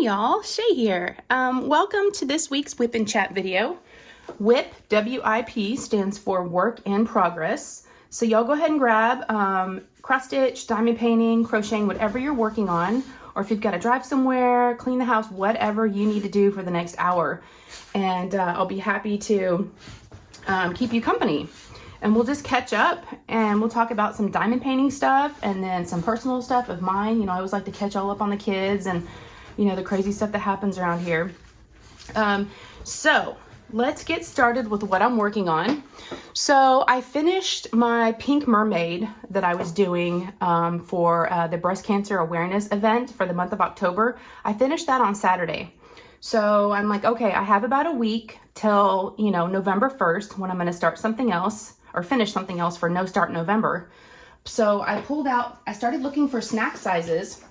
y'all, Shay here. Welcome to this week's Whip and Chat video. WIP, W-I-P, stands for Work in Progress. So y'all go ahead and grab cross stitch, diamond painting, crocheting, whatever you're working on, or if you've got to drive somewhere, clean the house, whatever you need to do for the next hour. And I'll be happy to keep you company. And we'll just catch up and we'll talk about some diamond painting stuff and then some personal stuff of mine. You know, I always like to catch all up on the kids and, you know, the crazy stuff that happens around here. So let's get started with what I'm working on. So I finished my pink mermaid that I was doing for the breast cancer awareness event for the month of October. I finished that on Saturday. So I'm like, okay, I have about a week till, you know, November 1st when I'm going to start something else or finish something else for No Start November. So I started looking for snack sizes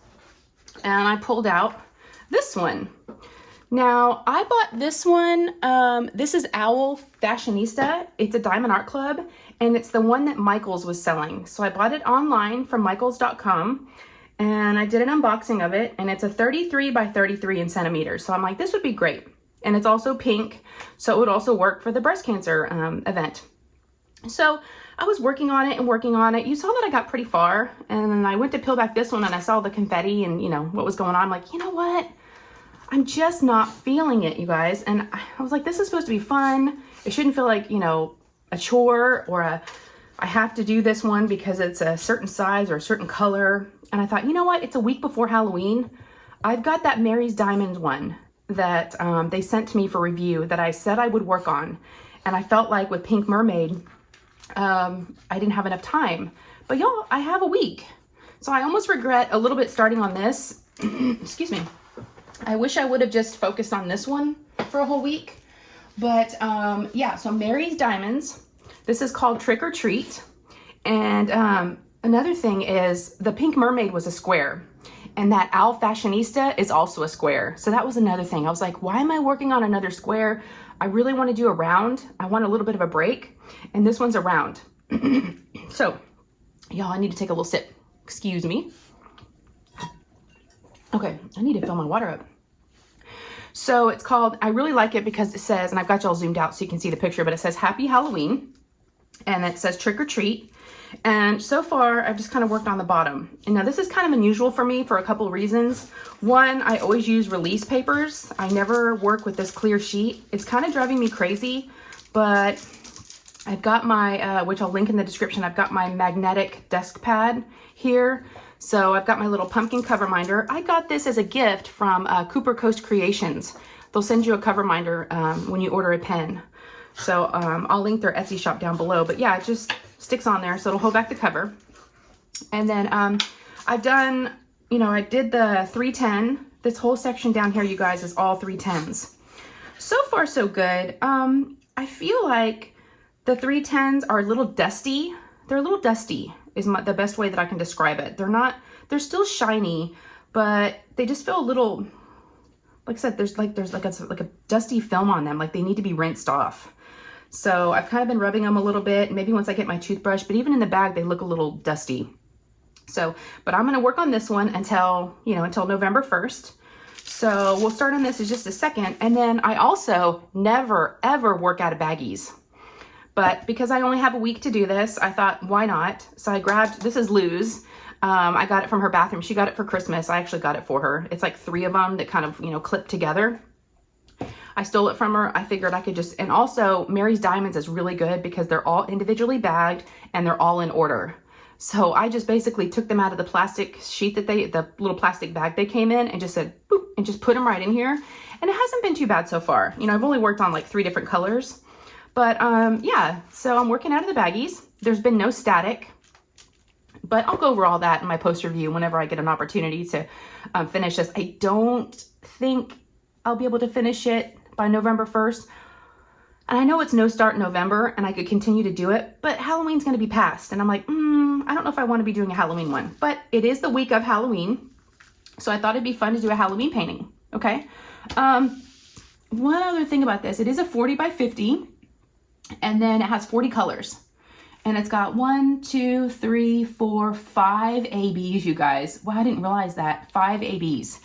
and I pulled out this one. Now I bought this one. This is Owl Fashionista. It's a Diamond Art Club and it's the one that Michaels was selling. So I bought it online from Michaels.com and I did an unboxing of it and it's a 33 by 33 in centimeters. So I'm like, this would be great. And it's also pink. So it would also work for the breast cancer event. So I was working on it and working on it. You saw that I got pretty far and then I went to peel back this one and I saw the confetti and you know what was going on. I'm like, you know what? I'm just not feeling it, you guys. And I was like, this is supposed to be fun. It shouldn't feel like, you know, a chore or I have to do this one because it's a certain size or a certain color. And I thought, you know what? It's a week before Halloween. I've got that Mary's Diamond one that they sent to me for review that I said I would work on. And I felt like with Pink Mermaid, I didn't have enough time. But y'all, I have a week. So I almost regret a little bit starting on this. Excuse me. I wish I would have just focused on this one for a whole week. But yeah, so Mary's Diamonds. This is called Trick or Treat. And another thing is the Pink Mermaid was a square. And that Owl Fashionista is also a square. So that was another thing. I was like, why am I working on another square? I really want to do a round. I want a little bit of a break. And this one's a round. So, y'all, I need to take a little sip. Excuse me. Okay, I need to fill my water up. So it's called, I really like it because it says, and I've got y'all zoomed out so you can see the picture, but it says Happy Halloween. And it says Trick or Treat. And so far, I've just kind of worked on the bottom. And now this is kind of unusual for me for a couple of reasons. One, I always use release papers. I never work with this clear sheet. It's kind of driving me crazy, but I've got my, which I'll link in the description, I've got my magnetic desk pad here. So I've got my little pumpkin cover minder. I got this as a gift from Cooper Coast Creations. They'll send you a cover minder when you order a pen. So I'll link their Etsy shop down below. But yeah, it just sticks on there so it'll hold back the cover. And then I've done, you know, I did the 310. This whole section down here, you guys, is all 310s. So far, so good. I feel like the 310s are a little dusty. They're a little dusty is the best way that I can describe it. They're still shiny, but they just feel a little, like I said, there's like a dusty film on them. Like they need to be rinsed off. So I've kind of been rubbing them a little bit, maybe once I get my toothbrush, but even in the bag, they look a little dusty. So, but I'm going to work on this one until November 1st. So we'll start on this in just a second. And then I also never, ever work out of baggies. But because I only have a week to do this, I thought, why not? So I grabbed, this is Lou's. I got it from her bathroom. She got it for Christmas. I actually got it for her. It's like 3 of them that kind of, you know, clip together. I stole it from her. I figured I could just, and also Mary's Diamonds is really good because they're all individually bagged and they're all in order. So I just basically took them out of the plastic sheet that the little plastic bag they came in and just said, boop, and just put them right in here. And it hasn't been too bad so far. You know, I've only worked on like 3 different colors. But yeah, so I'm working out of the baggies. There's been no static, but I'll go over all that in my post review whenever I get an opportunity to finish this. I don't think I'll be able to finish it by November 1st. And I know it's No Start November and I could continue to do it, but Halloween's going to be past. And I'm like, I don't know if I want to be doing a Halloween one, but it is the week of Halloween. So I thought it'd be fun to do a Halloween painting. Okay. One other thing about this, it is a 40 by 50. And then it has 40 colors. And it's got 1, 2, 3, 4, 5 ABs, you guys. Wow, I didn't realize that. 5 ABs.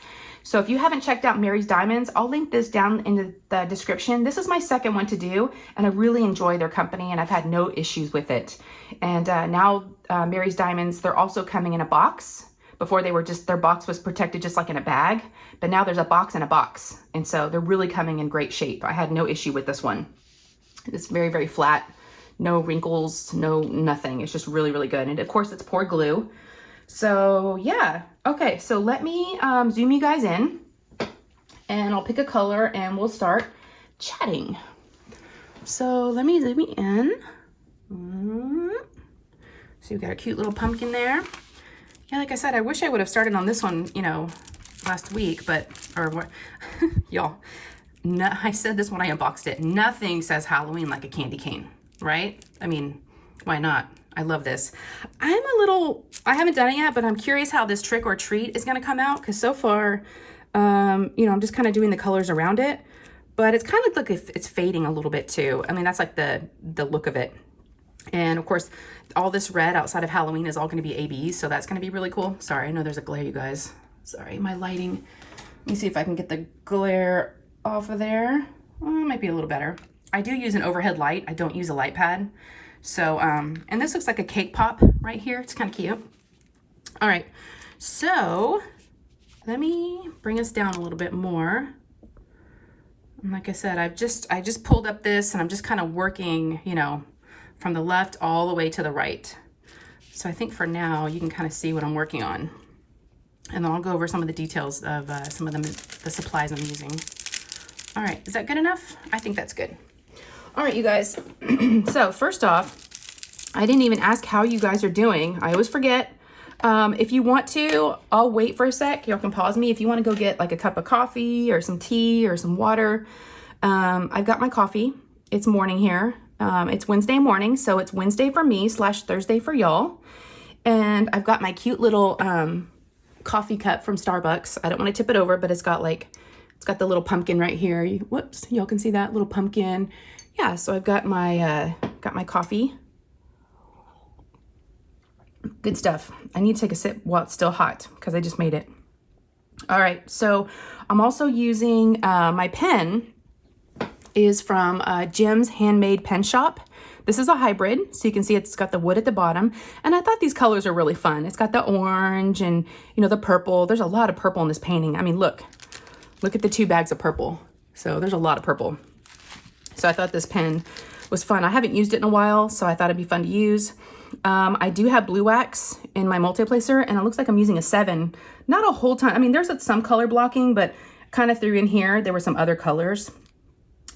So if you haven't checked out Mary's Diamonds, I'll link this down in the description. This is my second one to do, and I really enjoy their company, and I've had no issues with it. And now Mary's Diamonds, they're also coming in a box. Before they were just, their box was protected just like in a bag, but now there's a box in a box. And so they're really coming in great shape. I had no issue with this one. It's very, very flat, no wrinkles, no nothing. It's just really, really good. And of course it's poured glue. So yeah, okay. So let me zoom you guys in and I'll pick a color and we'll start chatting. So let me zoom me in. So we've got a cute little pumpkin there. Yeah, like I said, I wish I would have started on this one, you know, last week, but, or what, y'all, no, I said this when I unboxed it. Nothing says Halloween like a candy cane, right? I mean, why not? I love this. I haven't done it yet, but I'm curious how this trick or treat is going to come out. Cause so far, you know, I'm just kind of doing the colors around it, but it's kind of like it's fading a little bit too. I mean, that's like the look of it. And of course, all this red outside of Halloween is all going to be ABs, so that's going to be really cool. Sorry, I know there's a glare, you guys. Sorry, my lighting. Let me see if I can get the glare off of there. Well, it might be a little better. I do use an overhead light. I don't use a light pad. So, and this looks like a cake pop right here. It's kind of cute. All right, so let me bring us down a little bit more. And like I said, I just pulled up this and I'm just kind of working, you know, from the left all the way to the right. So I think for now you can kind of see what I'm working on. And then I'll go over some of the details of some of the supplies I'm using. All right, is that good enough? I think that's good. All right, you guys. So first off, I didn't even ask how you guys are doing. I always forget. If you want to, I'll wait for a sec. Y'all can pause me. If you want to go get like a cup of coffee or some tea or some water. I've got my coffee. It's morning here. It's Wednesday morning, so it's Wednesday for me / Thursday for y'all. And I've got my cute little coffee cup from Starbucks. I don't want to tip it over, but it's got the little pumpkin right here. Whoops, y'all can see that little pumpkin. Yeah, so I've got my coffee. Good stuff. I need to take a sip while it's still hot because I just made it. All right, so I'm also using my pen is from Jim's Handmade Pen Shop. This is a hybrid, so you can see it's got the wood at the bottom. And I thought these colors are really fun. It's got the orange and, you know, the purple. There's a lot of purple in this painting. I mean, look at the 2 bags of purple. So there's a lot of purple. So I thought this pen was fun. I haven't used it in a while, so I thought it'd be fun to use. I do have blue wax in my multiplacer, and it looks like I'm using a 7. Not a whole ton. I mean, there's some color blocking, but kind of through in here, there were some other colors.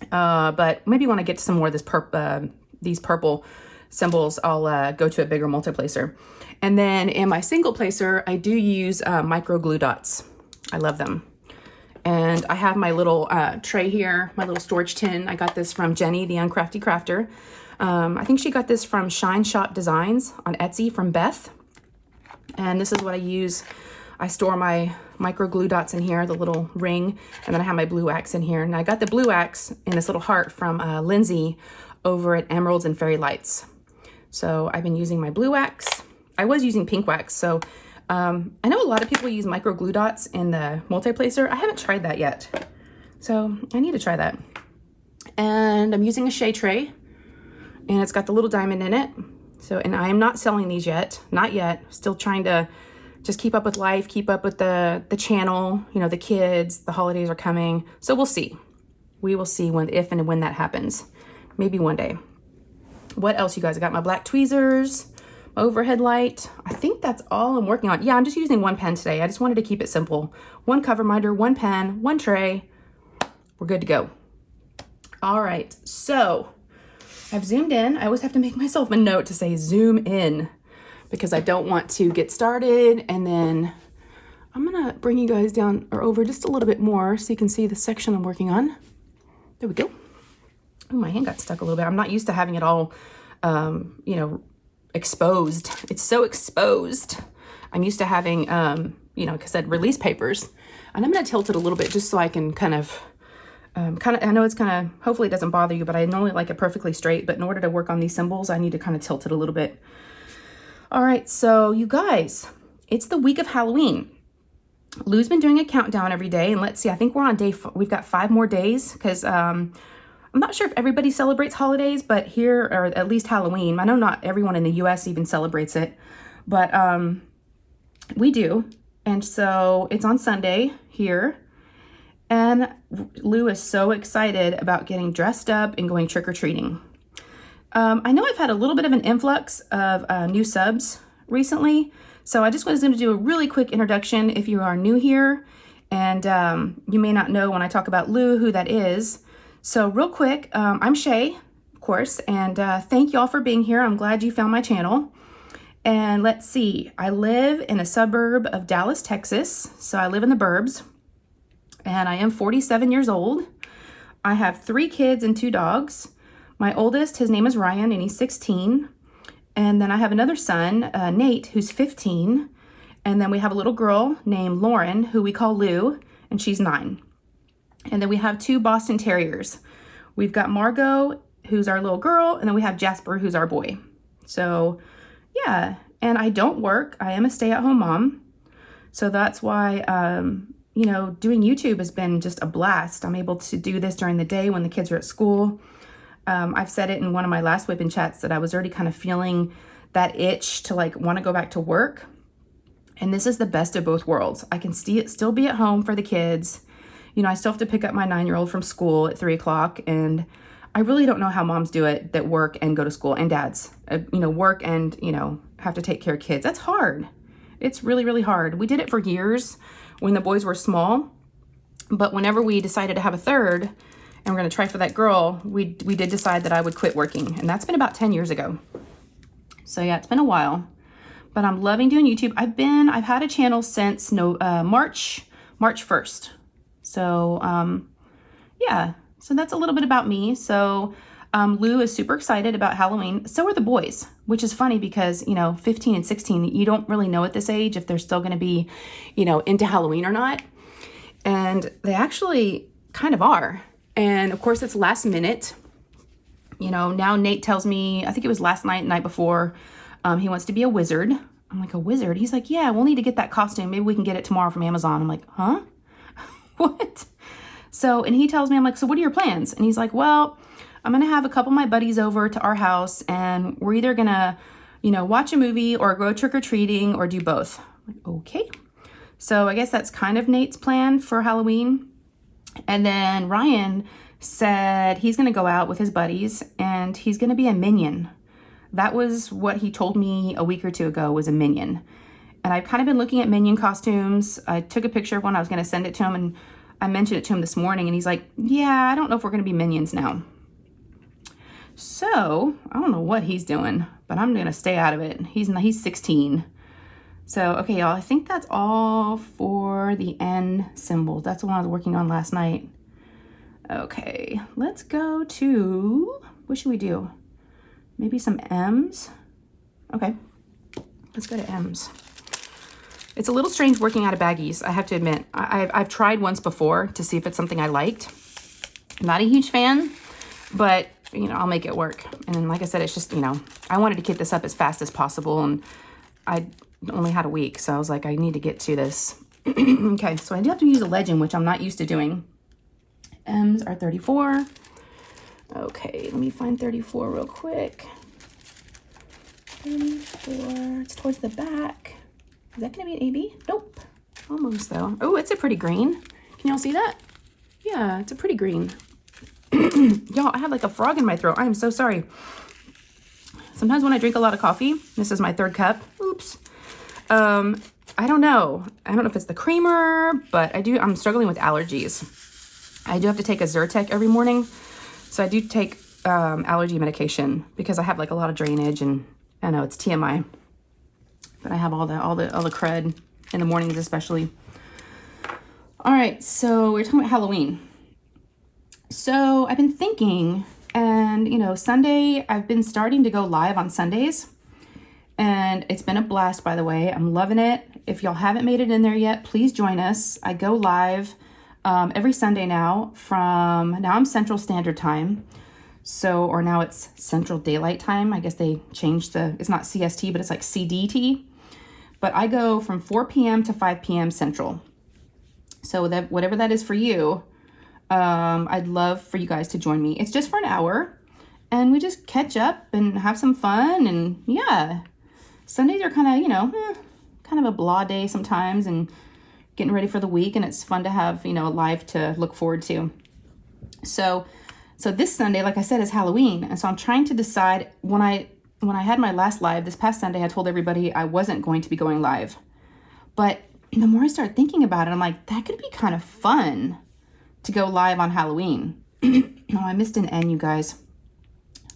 But maybe when I get to some more of these purple symbols, I'll go to a bigger multiplacer. And then in my single placer, I do use micro glue dots. I love them. And I have my little tray here, my little storage tin. I got this from Jenny, the Uncrafty Crafter. I think she got this from Shine Shop Designs on Etsy from Beth. And this is what I use. I store my micro glue dots in here, the little ring, and then I have my blue wax in here. And I got the blue wax in this little heart from Lindsay over at Emeralds and Fairy Lights. So I've been using my blue wax. I was using pink wax. So I know a lot of people use micro glue dots in the multiplacer. I haven't tried that yet. So I need to try that. And I'm using a shea tray, and it's got the little diamond in it. So, and I am not selling these yet, not yet. Still trying to just keep up with life, keep up with the channel, you know, the kids, the holidays are coming. So we'll see. We will see if and when that happens. Maybe one day. What else, you guys? I got my black tweezers, my overhead light. I think that's all I'm working on. Yeah, I'm just using one pen today. I just wanted to keep it simple. One cover minder, one pen, one tray. We're good to go. All right, so I've zoomed in. I always have to make myself a note to say zoom in, because I don't want to get started, and then I'm gonna bring you guys down or over just a little bit more so you can see the section I'm working on. There we go. Oh, my hand got stuck a little bit. I'm not used to having it all, you know, exposed. It's so exposed. I'm used to having, you know, like I said, release papers. And I'm gonna tilt it a little bit just so I can kind of, I know it's kind of, hopefully it doesn't bother you, but I normally like it perfectly straight. But in order to work on these symbols, I need to kind of tilt it a little bit. All right, so you guys, it's the week of Halloween. Lou's been doing a countdown every day, and let's see, I think we're on we've got 5 more days, because I'm not sure if everybody celebrates holidays, but here, or at least Halloween, I know not everyone in the US even celebrates it, but we do. And so it's on Sunday here, and Lou is so excited about getting dressed up and going trick-or-treating. I know I've had a little bit of an influx of new subs recently, so I just was going to do a really quick introduction if you are new here, and you may not know when I talk about Lou who that is. So real quick, I'm Shay, of course, and thank y'all for being here. I'm glad you found my channel. And let's see, I live in a suburb of Dallas, Texas, so I live in the burbs, and I am 47 years old. I have 3 kids and 2 dogs. My oldest, his name is Ryan, and he's 16. And then I have another son, Nate, who's 15. And then we have a little girl named Lauren, who we call Lou, and she's 9. And then we have 2 Boston Terriers. We've got Margot, who's our little girl, and then we have Jasper, who's our boy. So, yeah, and I don't work. I am a stay-at-home mom. So that's why, you know, doing YouTube has been just a blast. I'm able to do this during the day when the kids are at school. I've said it in one of my last whip and chats that I was already kind of feeling that itch to like want to go back to work. And this is the best of both worlds. I can still be at home for the kids. You know, I still have to pick up my 9-year-old from school at 3 o'clock. And I really don't know how moms do it that work and go to school, and dads, you know, work and, you know, have to take care of kids. That's hard. It's really, really hard. We did it for years when the boys were small. But whenever we decided to have a third, and we're going to try for that girl, we did decide that I would quit working. And that's been about 10 years ago. So yeah, it's been a while. But I'm loving doing YouTube. I've had a channel since March 1st. So yeah, so that's a little bit about me. So Lou is super excited about Halloween. So are the boys, which is funny because, you know, 15 and 16, you don't really know at this age if they're still going to be, you know, into Halloween or not. And they actually kind of are. And of course it's last minute. You know, now Nate tells me, I think it was last night, night before, he wants to be a wizard. I'm like, a wizard? He's like, yeah, we'll need to get that costume. Maybe we can get it tomorrow from Amazon. I'm like, huh? What? So, and he tells me, I'm like, so what are your plans? And he's like, well, I'm going to have a couple of my buddies over to our house, and we're either going to, you know, watch a movie or go trick-or-treating or do both. I'm like, okay. So I guess that's kind of Nate's plan for Halloween. And then Ryan said he's going to go out with his buddies and he's going to be a minion. That was what he told me a week or 2 ago, was a minion. And I've kind of been looking at minion costumes. I took a picture of one. I was going to send it to him, and I mentioned it to him this morning, and he's like, yeah, I don't know if we're going to be minions now. So I don't know what he's doing, but I'm going to stay out of it. He's 16. So, okay, y'all, I think that's all for the N symbols. That's the one I was working on last night. Okay, let's go to, what should we do? Maybe some M's? Okay, let's go to M's. It's a little strange working out of baggies, I have to admit. I've tried once before to see if it's something I liked. I'm not a huge fan, but, you know, I'll make it work. And like I said, it's just, you know, I wanted to get this up as fast as possible, and I only had a week, so I was like, I need to get to this. Okay, so I do have to use a legend, which I'm not used to doing. M's are 34. Okay, let me find 34 real quick. 34, it's towards the back. Is that gonna be an AB? Nope, almost though. Oh, it's a pretty green. Can y'all see that? Yeah, it's a pretty green. Y'all, I have like a frog in my throat. I am so sorry. Sometimes when I drink a lot of coffee, this is my 3rd cup. Oops. I don't know. I don't know if it's the creamer, but I'm struggling with allergies. I do have to take a Zyrtec every morning. So I do take allergy medication because I have like a lot of drainage, and I know it's TMI, but I have all the crud in the mornings especially. All right, so we're talking about Halloween. So I've been thinking, and you know, Sunday, I've been starting to go live on Sundays, and it's been a blast, by the way. I'm loving it. If y'all haven't made it in there yet, please join us. I go live every Sunday now now I'm Central Standard Time. So, or now it's Central Daylight Time. I guess they changed it's not CST, but it's like CDT. But I go from 4 p.m. to 5 p.m. Central. So that whatever that is for you, I'd love for you guys to join me. It's just for an hour and we just catch up and have some fun. And yeah, Sundays are kind of, you know, kind of a blah day sometimes and getting ready for the week. And it's fun to have, you know, a live to look forward to. So this Sunday, like I said, is Halloween. And so I'm trying to decide when I had my last live this past Sunday, I told everybody I wasn't going to be going live. But the more I start thinking about it, I'm like, that could be kind of fun to go live on Halloween. Oh, I missed an N, you guys.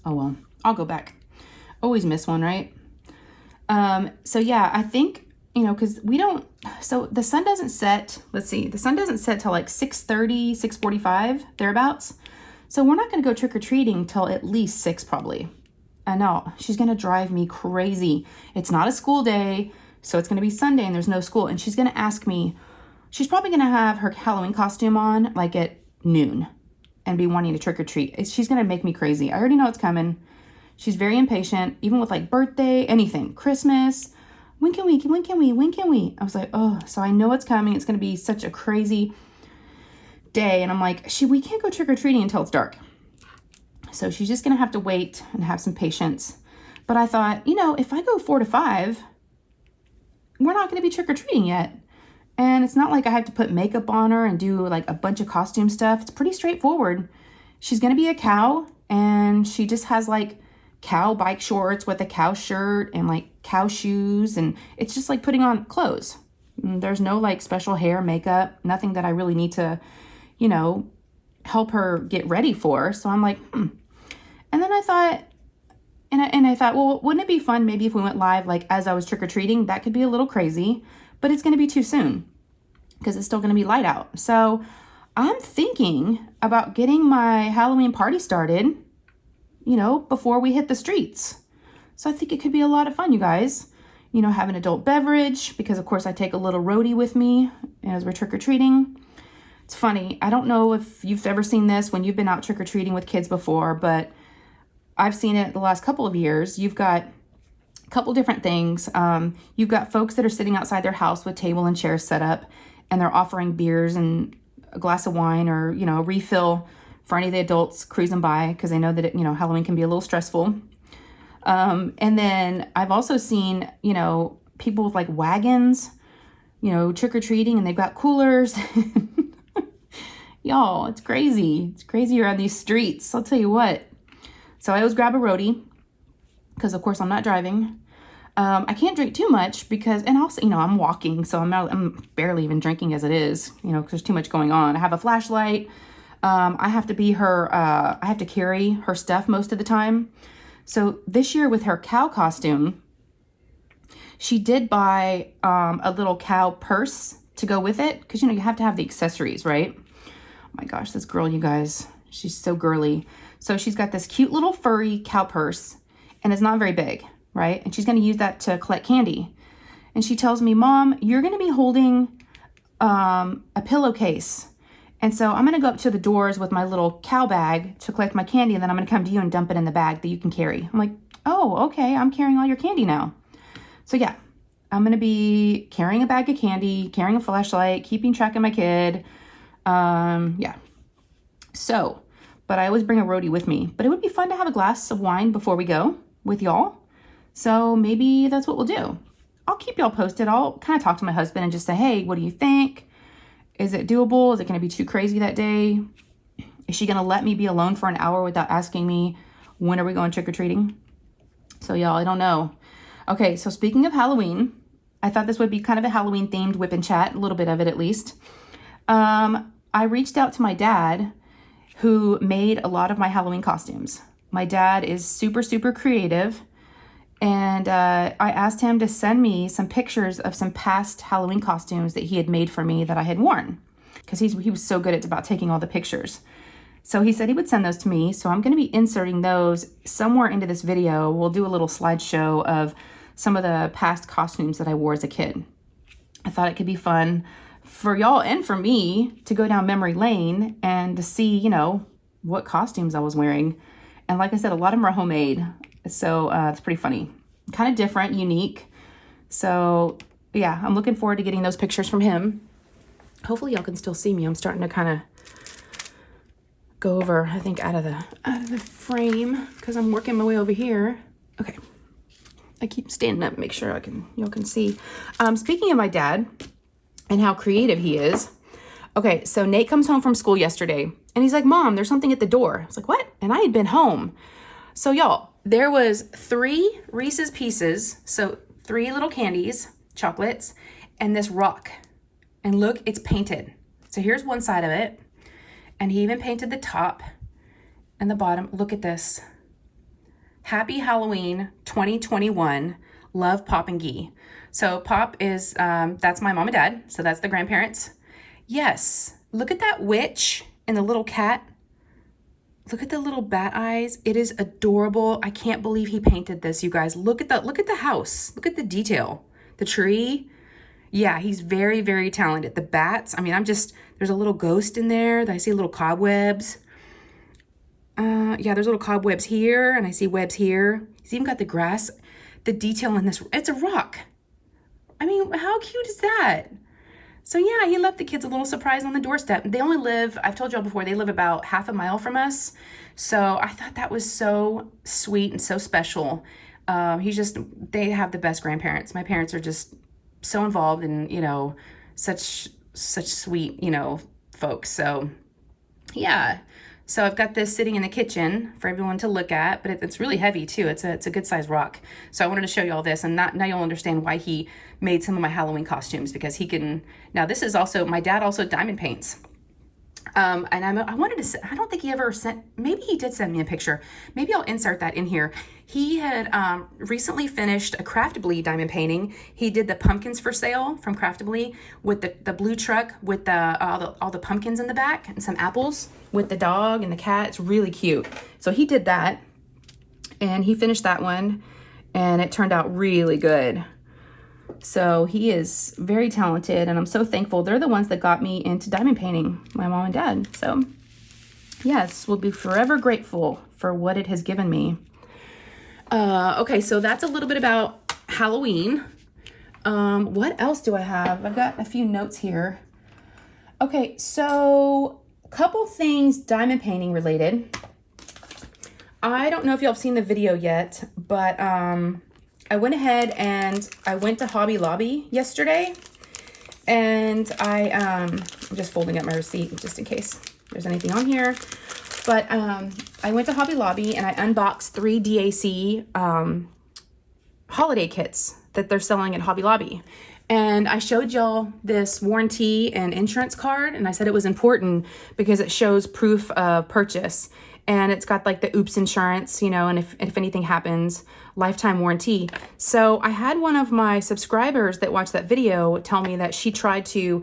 Oh, well, I'll go back. Always miss one, right? So yeah, I think, you know, because so the sun doesn't set, let's see, the sun doesn't set till like 6:30, 6:45, thereabouts. So we're not going to go trick-or-treating till at least 6 probably. I know, she's going to drive me crazy. It's not a school day, so it's going to be Sunday and there's no school. And she's going to ask me, she's probably going to have her Halloween costume on like at noon and be wanting to trick-or-treat. She's going to make me crazy. I already know it's coming. She's very impatient, even with like birthday, anything, Christmas. When can we? I was like, oh, so I know it's coming. It's going to be such a crazy day. And I'm like, we can't go trick-or-treating until it's dark. So she's just going to have to wait and have some patience. But I thought, you know, if I go 4 to 5, we're not going to be trick-or-treating yet. And it's not like I have to put makeup on her and do like a bunch of costume stuff. It's pretty straightforward. She's going to be a cow and she just has like cow bike shorts with a cow shirt and like cow shoes. And it's just like putting on clothes. There's no like special hair, makeup, nothing that I really need to, you know, help her get ready for. So I'm like, And then I thought, and I thought, well, wouldn't it be fun maybe if we went live like as I was trick-or-treating? That could be a little crazy, but it's going to be too soon because it's still going to be light out. So I'm thinking about getting my Halloween party started, you know, before we hit the streets. So I think it could be a lot of fun, you guys. You know, have an adult beverage because, of course, I take a little roadie with me as we're trick-or-treating. It's funny. I don't know if you've ever seen this when you've been out trick-or-treating with kids before, but I've seen it the last couple of years. You've got a couple different things. You've got folks that are sitting outside their house with table and chairs set up, and they're offering beers and a glass of wine or, you know, a refill for any of the adults cruising by because they know that, you know, Halloween can be a little stressful. And then I've also seen, you know, people with like wagons, you know, trick-or-treating, and they've got coolers. Y'all, it's crazy. It's crazy around these streets. I'll tell you what. So I always grab a roadie because, of course, I'm not driving. I can't drink too much because, and also, you know, I'm walking, so I'm barely even drinking as it is, you know, because there's too much going on. I have a flashlight. I have to be her, I have to carry her stuff most of the time. So this year with her cow costume, she did buy a little cow purse to go with it because, you know, you have to have the accessories, right? Oh my gosh, this girl, you guys, she's so girly. So she's got this cute little furry cow purse and it's not very big, right? And she's going to use that to collect candy. And she tells me, Mom, you're going to be holding a pillowcase. And so I'm going to go up to the doors with my little cow bag to collect my candy. And then I'm going to come to you and dump it in the bag that you can carry. I'm like, oh, okay. I'm carrying all your candy now. So yeah, I'm going to be carrying a bag of candy, carrying a flashlight, keeping track of my kid. Yeah. So, but I always bring a roadie with me. But it would be fun to have a glass of wine before we go with y'all. So maybe that's what we'll do. I'll keep y'all posted. I'll kind of talk to my husband and just say, hey, what do you think? Is it doable? Is it going to be too crazy that day? Is she going to let me be alone for an hour without asking me, when are we going trick-or-treating? So y'all, I don't know. Okay, so speaking of Halloween, I thought this would be kind of a Halloween themed whip and chat, a little bit of it at least. I reached out to my dad who made a lot of my Halloween costumes. My dad is super, super creative. And I asked him to send me some pictures of some past Halloween costumes that he had made for me that I had worn. Because he was so good at about taking all the pictures. So he said he would send those to me. So I'm going to be inserting those somewhere into this video. We'll do a little slideshow of some of the past costumes that I wore as a kid. I thought it could be fun for y'all and for me to go down memory lane and to see, you know, what costumes I was wearing. And like I said, a lot of them are homemade. So it's pretty funny, kind of different, unique. So yeah, I'm looking forward to getting those pictures from him. Hopefully y'all can still see me. I'm starting to kind of go over, I think, out of the frame because I'm working my way over here. Okay. I keep standing up, make sure y'all can see. Speaking of my dad and how creative he is. Okay, so Nate comes home from school yesterday and he's like, Mom, there's something at the door. I was like, what? And I had been home. So y'all, there was 3 Reese's Pieces. So 3 little candies, chocolates, and this rock. And look, it's painted. So here's one side of it. And he even painted the top and the bottom. Look at this. Happy Halloween 2021. Love Pop and Gee. So Pop is, that's my mom and dad. So that's the grandparents. Yes. Look at that witch and the little cat. Look at the little bat eyes. It is adorable. I can't believe he painted this, you guys. Look at the house. Look at the detail. The tree. Yeah, he's very, very talented. The bats. I mean, there's a little ghost in there. I see little cobwebs. Yeah, there's little cobwebs here, and I see webs here. He's even got the grass, the detail in this. It's a rock. I mean, how cute is that? So yeah, he left the kids a little surprise on the doorstep. They only live, I've told y'all before, they live about half a mile from us. So I thought that was so sweet and so special. They have the best grandparents. My parents are just so involved and, such sweet, folks. So yeah. So I've got this sitting in the kitchen for everyone to look at, but it's really heavy too. It's a good size rock. So I wanted to show you all this, and now you'll understand why he made some of my Halloween costumes, because he can. Now this is also, my dad also diamond paints. And I wanted to, I don't think he ever sent, maybe he did send me a picture. Maybe I'll insert that in here. He had recently finished a Craftibly diamond painting. He did the pumpkins for sale from Craftibly with the blue truck with all the pumpkins in the back and some apples with the dog and the cat. It's really cute. So he did that and he finished that one and it turned out really good. So he is very talented and I'm so thankful. They're the ones that got me into diamond painting, my mom and dad. So yes, we'll be forever grateful for what it has given me. Okay, so that's a little bit about Halloween. What else do I have? I've got a few notes here. Okay, so a couple things diamond painting related. I don't know if y'all have seen the video yet, but I went ahead and I went to Hobby Lobby yesterday, and I'm just folding up my receipt just in case there's anything on here. But I went to Hobby Lobby and I unboxed 3 DAC holiday kits that they're selling at Hobby Lobby. And I showed y'all this warranty and insurance card, and I said it was important because it shows proof of purchase. And it's got like the oops insurance, and if anything happens, lifetime warranty. So I had one of my subscribers that watched that video tell me that she tried to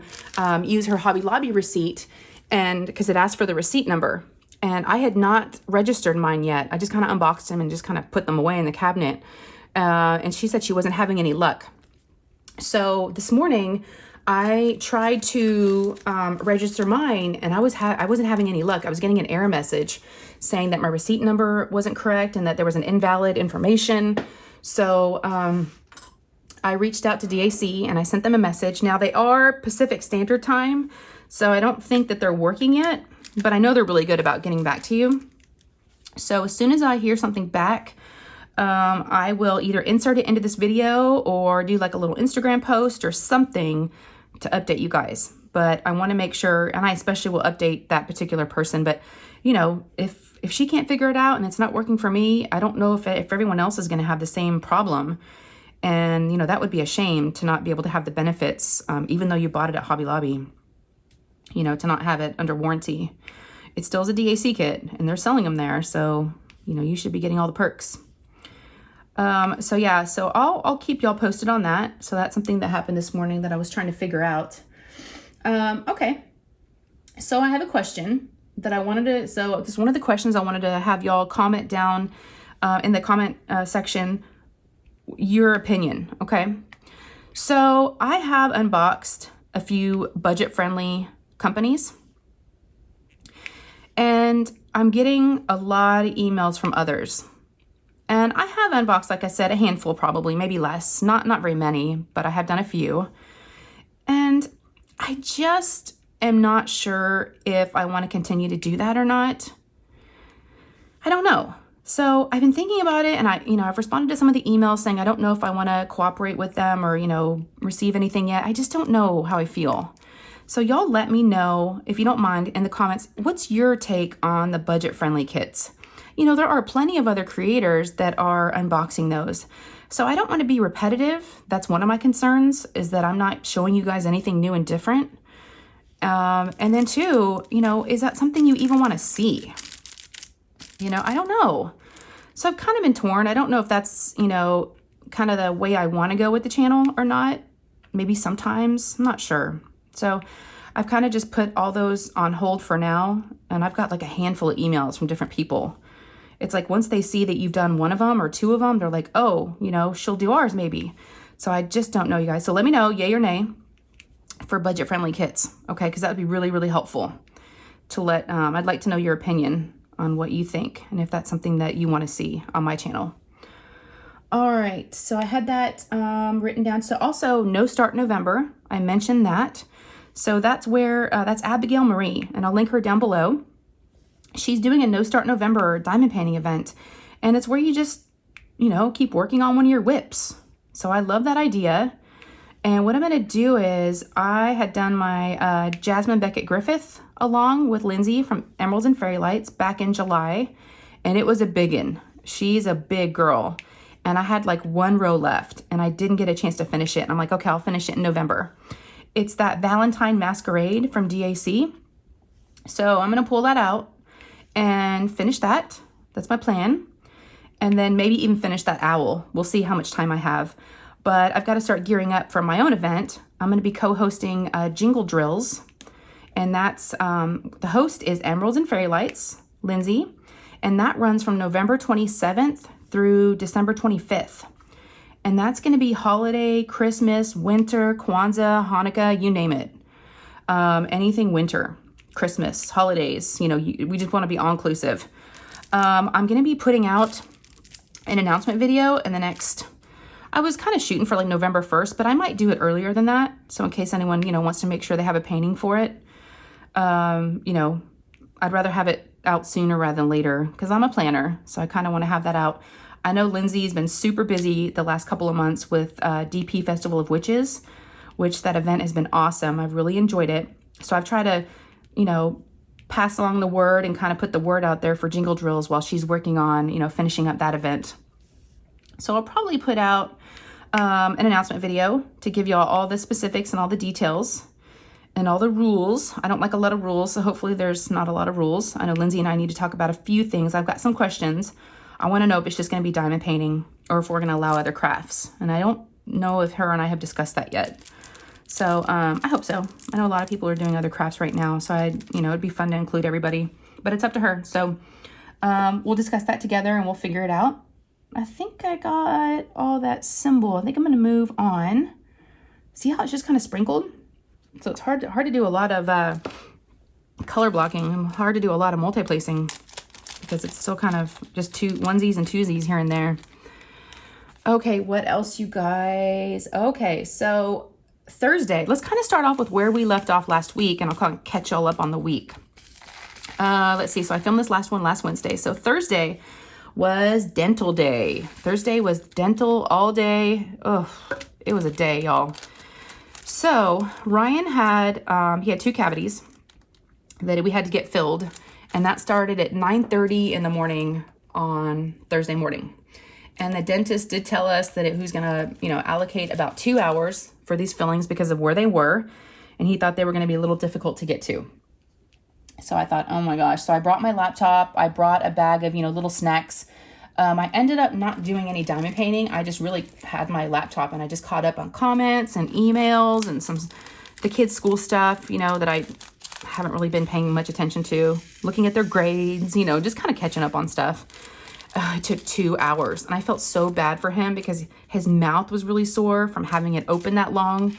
use her Hobby Lobby receipt, and because it asked for the receipt number. And I had not registered mine yet. I just kind of unboxed them and just kind of put them away in the cabinet. And she said she wasn't having any luck. So this morning I tried to register mine, and I wasn't having any luck. I was getting an error message saying that my receipt number wasn't correct and that there was an invalid information. So I reached out to DAC and I sent them a message. Now they are Pacific Standard Time, so I don't think that they're working yet, but I know they're really good about getting back to you. So as soon as I hear something back, I will either insert it into this video or do like a little Instagram post or something to update you guys. But I want to make sure, and I especially will update that particular person. But if she can't figure it out and it's not working for me, I don't know if everyone else is going to have the same problem. And that would be a shame to not be able to have the benefits, even though you bought it at Hobby Lobby. To not have it under warranty. It still is a DAC kit, and they're selling them there. So you should be getting all the perks. So yeah, so I'll keep y'all posted on that. So that's something that happened this morning that I was trying to figure out. Okay. So I have a question that I wanted to, so this is one of the questions I wanted to have y'all comment down, in the comment section, your opinion. Okay. So I have unboxed a few budget-friendly companies, and I'm getting a lot of emails from others. And I have unboxed, like I said, a handful, probably, maybe less, not very many, but I have done a few. And I just am not sure if I want to continue to do that or not. I don't know. So I've been thinking about it, and I've responded to some of the emails saying I don't know if I want to cooperate with them or, receive anything yet. I just don't know how I feel. So y'all let me know, if you don't mind, in the comments, what's your take on the budget-friendly kits? There are plenty of other creators that are unboxing those. So I don't want to be repetitive. That's one of my concerns, is that I'm not showing you guys anything new and different. And then two, is that something you even want to see? I don't know. So I've kind of been torn. I don't know if that's, kind of the way I want to go with the channel or not. Maybe sometimes, I'm not sure. So I've kind of just put all those on hold for now. And I've got like a handful of emails from different people. It's like once they see that you've done one of them or two of them, they're like, oh, she'll do ours maybe. So I just don't know, you guys. So let me know, yay or nay, for budget-friendly kits. Okay, because that would be really, really helpful to let, I'd like to know your opinion on what you think and if that's something that you want to see on my channel. All right, so I had that written down. So also No Start November, I mentioned that. So that's where, that's Abigail Marie, and I'll link her down below. She's doing a No Start November diamond painting event, and it's where you just, keep working on one of your whips. So I love that idea. And what I'm going to do is I had done my Jasmine Beckett Griffith along with Lindsay from Emeralds and Fairy Lights back in July, and it was a biggin. She's a big girl, and I had like one row left, and I didn't get a chance to finish it. And I'm like, okay, I'll finish it in November. It's that Valentine Masquerade from DAC. So I'm going to pull that out and finish that. That's my plan. And then maybe even finish that owl. We'll see how much time I have. But I've got to start gearing up for my own event. I'm going to be co-hosting Jingle Drills. And that's, the host is Emeralds and Fairy Lights, Lindsay. And that runs from November 27th through December 25th. And that's going to be holiday, Christmas, winter, Kwanzaa, Hanukkah, you name it. Anything winter, Christmas, holidays, we just want to be all-inclusive. I'm going to be putting out an announcement video in the next, I was kind of shooting for like November 1st, but I might do it earlier than that. So in case anyone, wants to make sure they have a painting for it, I'd rather have it out sooner rather than later because I'm a planner. So I kind of want to have that out. I know Lindsay's been super busy the last couple of months with DP Festival of Witches, which that event has been awesome. I've really enjoyed it. So I've tried to, pass along the word and kind of put the word out there for Jingle Drills while she's working on, finishing up that event. So I'll probably put out an announcement video to give y'all all the specifics and all the details and all the rules. I don't like a lot of rules, so hopefully there's not a lot of rules. I know Lindsay and I need to talk about a few things. I've got some questions. I want to know if it's just going to be diamond painting or if we're going to allow other crafts. And I don't know if her and I have discussed that yet. So I hope so. I know a lot of people are doing other crafts right now, so it'd be fun to include everybody, but it's up to her. So we'll discuss that together and we'll figure it out. I think I got all that symbol. I think I'm going to move on. See how it's just kind of sprinkled? So it's hard to do a lot of color blocking. Hard to do a lot of multi-placing because it's still kind of just onesies and twosies here and there. Okay, what else, you guys? Okay, so Thursday. Let's kind of start off with where we left off last week, and I'll kind of catch y'all up on the week. Let's see. So I filmed this last Wednesday. So Thursday was dental day. Thursday was dental all day. Oh, it was a day, y'all. So Ryan had, he had 2 cavities that we had to get filled, and that started at 9:30 in the morning on Thursday morning. And the dentist did tell us that he was going to, allocate about 2 hours for these fillings because of where they were. And he thought they were going to be a little difficult to get to. So I thought, oh my gosh. So I brought my laptop. I brought a bag of, little snacks. I ended up not doing any diamond painting. I just really had my laptop and I just caught up on comments and emails and the kids' school stuff, that I haven't really been paying much attention to. Looking at their grades, just kind of catching up on stuff. It took 2 hours, and I felt so bad for him because his mouth was really sore from having it open that long.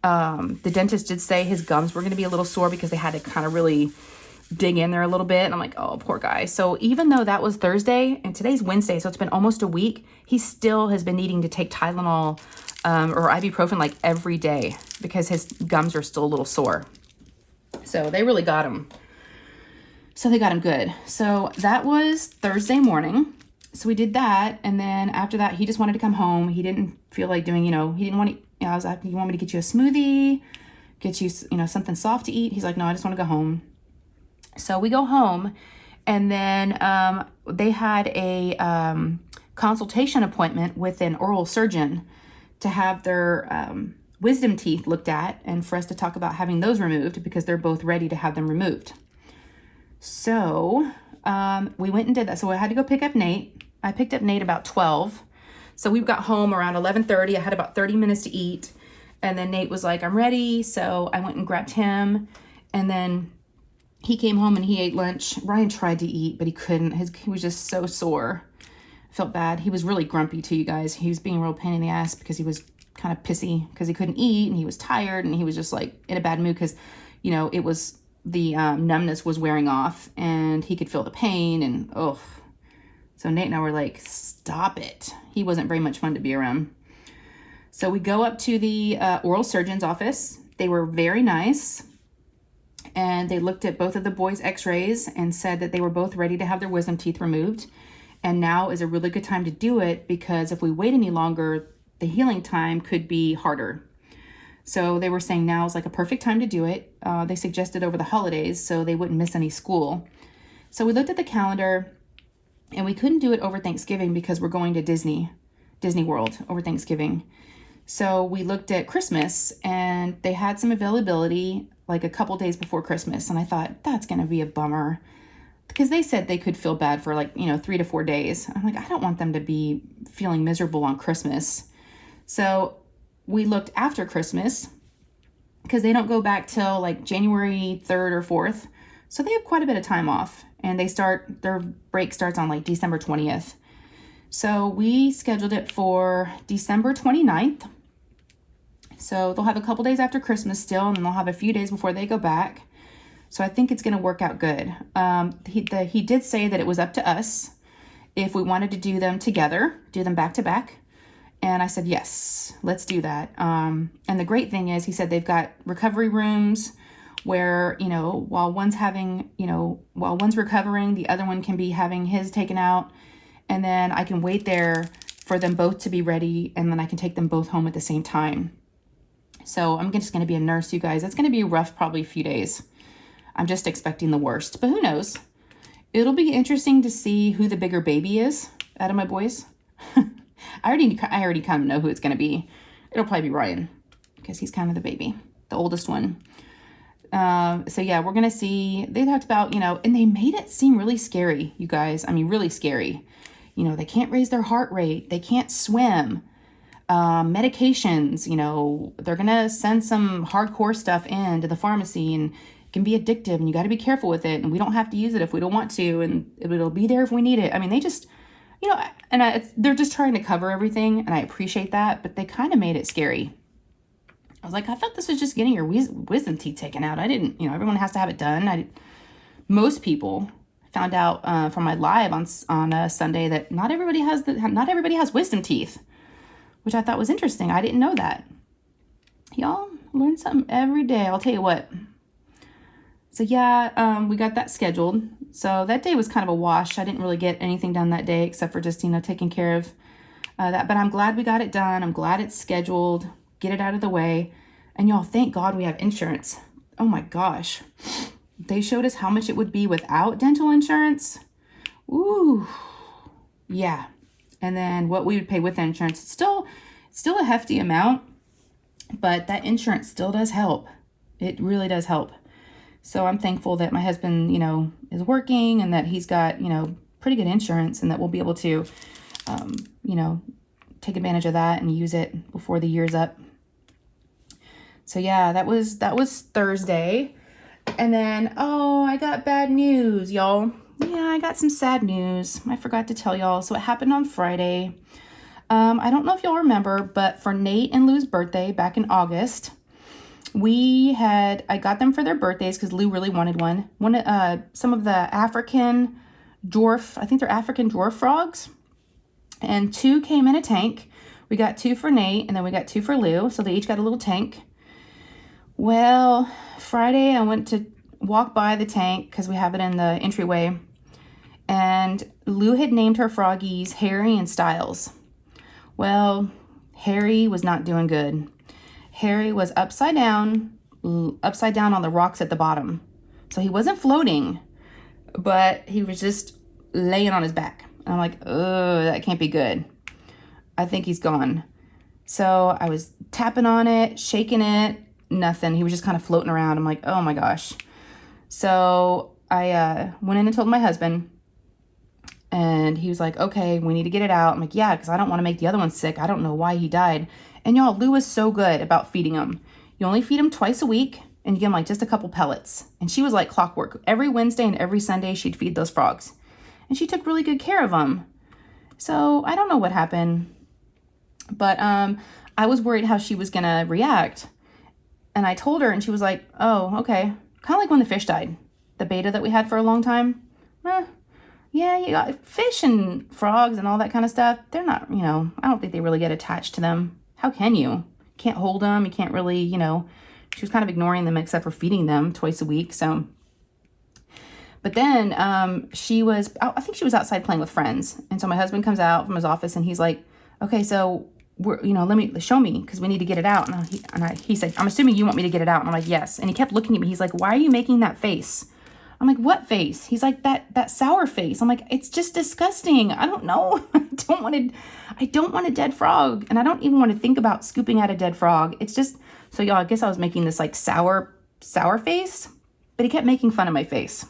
The dentist did say his gums were going to be a little sore because they had to kind of really dig in there a little bit. And I'm like, oh, poor guy. So even though that was Thursday and today's Wednesday, so it's been almost a week, he still has been needing to take Tylenol or ibuprofen like every day because his gums are still a little sore. So they really got him. So they got him good. So that was Thursday morning. So we did that. And then after that, he just wanted to come home. He didn't feel like doing, he didn't want to, I was like, you want me to get you a smoothie? Get you, something soft to eat? He's like, no, I just want to go home. So we go home. And then they had a consultation appointment with an oral surgeon to have their wisdom teeth looked at and for us to talk about having those removed because they're both ready to have them removed. So we went and did that. So I had to go pick up Nate. I picked up Nate about 12. So we got home around 11:30. I had about 30 minutes to eat. And then Nate was like, I'm ready. So I went and grabbed him. And then he came home and he ate lunch. Ryan tried to eat, but he couldn't. He was just so sore. I felt bad. He was really grumpy too, you guys. He was being a real pain in the ass because he was kind of pissy because he couldn't eat and he was tired and he was just like in a bad mood because, it was the numbness was wearing off and he could feel the pain and so Nate and I were like, stop it. He wasn't very much fun to be around. So we go up to the oral surgeon's office. They were very nice and they looked at both of the boys' x-rays and said that they were both ready to have their wisdom teeth removed. And now is a really good time to do it because if we wait any longer, the healing time could be harder. So they were saying now is like a perfect time to do it. They suggested over the holidays so they wouldn't miss any school. So we looked at the calendar and we couldn't do it over Thanksgiving because we're going to Disney World over Thanksgiving. So we looked at Christmas and they had some availability like a couple days before Christmas. And I thought that's going to be a bummer because they said they could feel bad for 3 to 4 days. I'm like, I don't want them to be feeling miserable on Christmas. So we looked after Christmas because they don't go back till like January 3rd or 4th. So they have quite a bit of time off and their break starts on like December 20th. So we scheduled it for December 29th. So they'll have a couple days after Christmas still, and then they'll have a few days before they go back. So I think it's going to work out good. He did say that it was up to us if we wanted to do them together, do them back to back. And I said, yes, let's do that. And the great thing is he said they've got recovery rooms where, while one's recovering, the other one can be having his taken out. And then I can wait there for them both to be ready. And then I can take them both home at the same time. So I'm just going to be a nurse, you guys. It's going to be rough, probably a few days. I'm just expecting the worst, but who knows? It'll be interesting to see who the bigger baby is out of my boys. I already kind of know who it's going to be. It'll probably be Ryan because he's kind of the baby, the oldest one. So yeah, we're going to see. They talked about, and they made it seem really scary, you guys. I mean, really scary. They can't raise their heart rate. They can't swim. Medications, they're going to send some hardcore stuff in to the pharmacy and it can be addictive and you got to be careful with it. And we don't have to use it if we don't want to. And it'll be there if we need it. I mean, they just, they're just trying to cover everything. And I appreciate that, but they kind of made it scary. I was like, I thought this was just getting your wisdom teeth taken out. I didn't, everyone has to have it done. Most people found out from my live on Sunday that not everybody has wisdom teeth, which I thought was interesting. I didn't know that. Y'all learn something every day. I'll tell you what. So yeah, we got that scheduled. So that day was kind of a wash. I didn't really get anything done that day except for just, taking care of that. But I'm glad we got it done. I'm glad it's scheduled. Get it out of the way. And y'all, thank God we have insurance. Oh my gosh. They showed us how much it would be without dental insurance. Ooh. Yeah. And then what we would pay with insurance. It's still a hefty amount, but that insurance still does help. It really does help. So I'm thankful that my husband, is working and that he's got, pretty good insurance and that we'll be able to, take advantage of that and use it before the year's up. So yeah, that was Thursday. And then, I got bad news, y'all. Yeah, I got some sad news. I forgot to tell y'all. So it happened on Friday. I don't know if y'all remember, but for Nate and Lou's birthday back in August, I got them for their birthdays because Lou really wanted one. Some of the African dwarf, I think they're African dwarf frogs. And 2 came in a tank. We got 2 for Nate and then we got 2 for Lou. So they each got a little tank. Well, Friday I went to walk by the tank because we have it in the entryway. And Lou had named her froggies Harry and Styles. Well, Harry was not doing good. Harry was upside down on the rocks at the bottom. So he wasn't floating, but he was just laying on his back. And I'm like, oh, that can't be good. I think he's gone. So I was tapping on it, shaking it, nothing. He was just kind of floating around. I'm like, oh my gosh. So I went in and told my husband, and he was like, okay, we need to get it out. I'm like, yeah, because I don't want to make the other one sick. I don't know why he died. And y'all, Lou was so good about feeding him. You only feed him twice a week, and you give him like just a couple pellets. And she was like clockwork. Every Wednesday and every Sunday, she'd feed those frogs. And she took really good care of them. So I don't know what happened. But I was worried how she was going to react. And I told her, and she was like, oh, okay. Kind of like when the fish died. The betta that we had for a long time. Yeah, you got fish and frogs and all that kind of stuff. They're not, I don't think they really get attached to them. How can you? Can't hold them. You can't really, she was kind of ignoring them except for feeding them twice a week. So, but then I think she was outside playing with friends. And so my husband comes out from his office and he's like, okay, so show me, because we need to get it out. And he said, I'm assuming you want me to get it out. And I'm like, yes. And he kept looking at me. He's like, why are you making that face? I'm like, what face? He's like, that sour face. I'm like, it's just disgusting. I don't know. I don't want a dead frog. And I don't even want to think about scooping out a dead frog. It's just, so y'all, I guess I was making this like sour face, but he kept making fun of my face